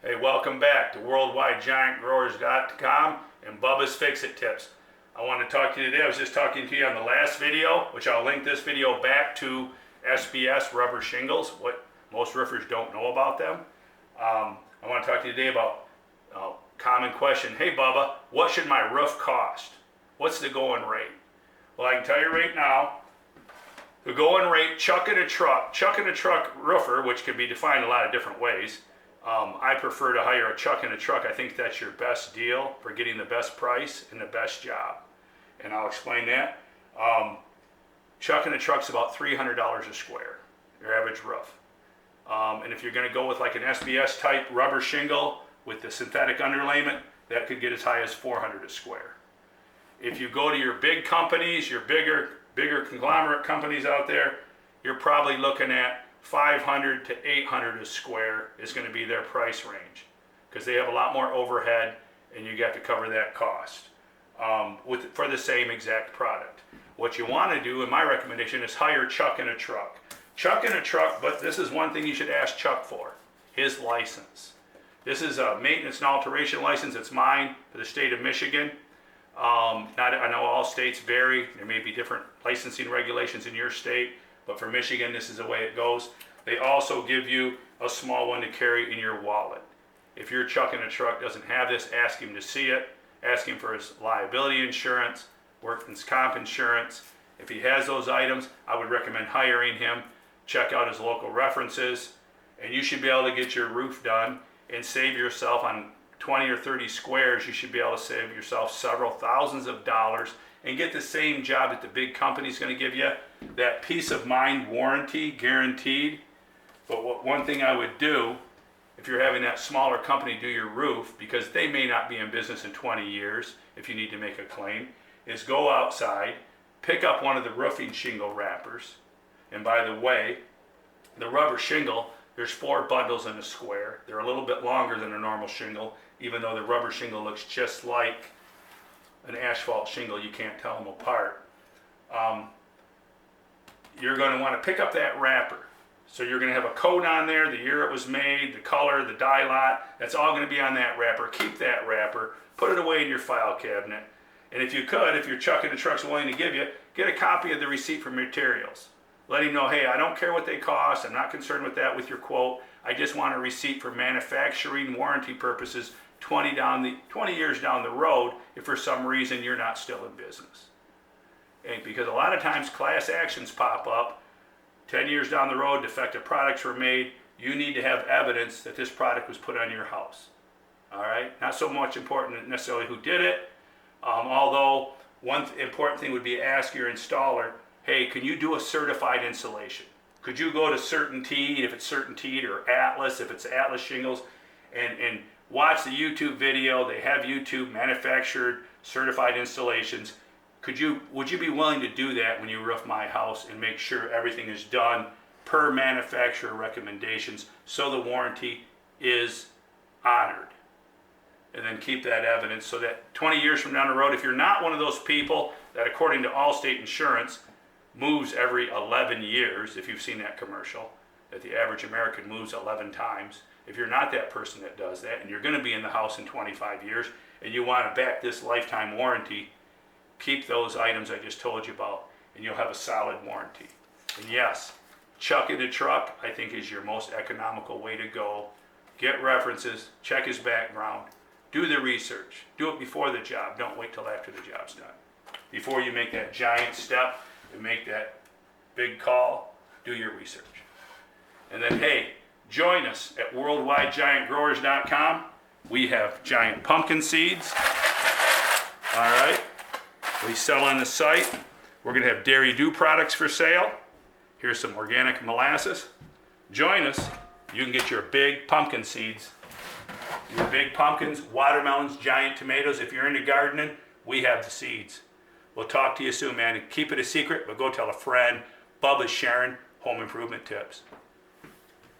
Hey, welcome back to WorldwideGiantGrowers.com and Bubba's Fix-It Tips. I want to talk to you today. I was just talking to you on the last video, which I'll link this video back to SBS rubber shingles, what most roofers don't know about them. I want to talk to you today about a common question. Hey, Bubba, what should my roof cost? What's the going rate? Well, I can tell you right now, the going rate, chuck in a truck roofer, which can be defined a lot of different ways. I prefer to hire a chuck in a truck. I think that's your best deal for getting the best price and the best job. And I'll explain that. Chuck in a truck's about $300 a square, your average roof. And if you're going to go with like an SBS type rubber shingle with the synthetic underlayment, that could get as high as $400 a square. If you go to your big companies, your bigger conglomerate companies out there, you're probably looking at $500 to $800 a square is going to be their price range, because they have a lot more overhead and you got to cover that cost for the same exact product. What you want to do, and my recommendation, is hire Chuck in a truck. Chuck in a truck, but this is one thing you should ask Chuck for, his license. This is a maintenance and alteration license. It's mine for the state of Michigan. I know all states vary. There may be different licensing regulations in your state, but for Michigan, this is the way it goes. They also give you a small one to carry in your wallet. If your Chuck in a truck doesn't have this, ask him to see it. Ask him for his liability insurance, workman's comp insurance. If he has those items, I would recommend hiring him. Check out his local references, and you should be able to get your roof done and save yourself on 20 or 30 squares. You should be able to save yourself several thousands of dollars and get the same job that the big company's going to give you, that peace of mind warranty guaranteed. But one thing I would do, if you're having that smaller company do your roof, because they may not be in business in 20 years if you need to make a claim, is go outside, pick up one of the roofing shingle wrappers. And by the way, the rubber shingle, there's 4 bundles in a square. They're a little bit longer than a normal shingle, even though the rubber shingle looks just like an asphalt shingle. You can't tell them apart. You're going to want to pick up that wrapper. So you're going to have a code on there, the year it was made, the color, the dye lot. That's all going to be on that wrapper. Keep that wrapper. Put it away in your file cabinet. And if you could, if your Chuck in the truck's willing to give you, get a copy of the receipt for materials. Let him know, hey, I don't care what they cost. I'm not concerned with that with your quote. I just want a receipt for manufacturing warranty purposes 20 years down the road if for some reason you're not still in business. And because a lot of times class actions pop up, 10 years down the road, defective products were made, you need to have evidence that this product was put on your house. All right? Not so much important necessarily who did it, although one important thing would be ask your installer, hey, can you do a certified installation? Could you go to CertainTeed, if it's CertainTeed, or Atlas, if it's Atlas shingles, and watch the YouTube video. They have YouTube manufactured certified installations. Would you be willing to do that when you roof my house and make sure everything is done per manufacturer recommendations so the warranty is honored? And then keep that evidence so that 20 years from down the road, if you're not one of those people that, according to Allstate Insurance, moves every 11 years, if you've seen that commercial, that the average American moves 11 times. If you're not that person that does that, and you're going to be in the house in 25 years, and you want to back this lifetime warranty, keep those items I just told you about, and you'll have a solid warranty. And yes, Chuck in the truck, I think, is your most economical way to go. Get references, check his background, do the research. Do it before the job. Don't wait till after the job's done. Before you make that giant step and make that big call, do your research. And then, hey, join us at WorldwideGiantGrowers.com. We have giant pumpkin seeds. All right. We sell on the site. We're going to have Dairy Dew products for sale. Here's some organic molasses. Join us. You can get your big pumpkin seeds. Your big pumpkins, watermelons, giant tomatoes. If you're into gardening, we have the seeds. We'll talk to you soon, man. Keep it a secret, but go tell a friend. Bubba's sharing home improvement tips.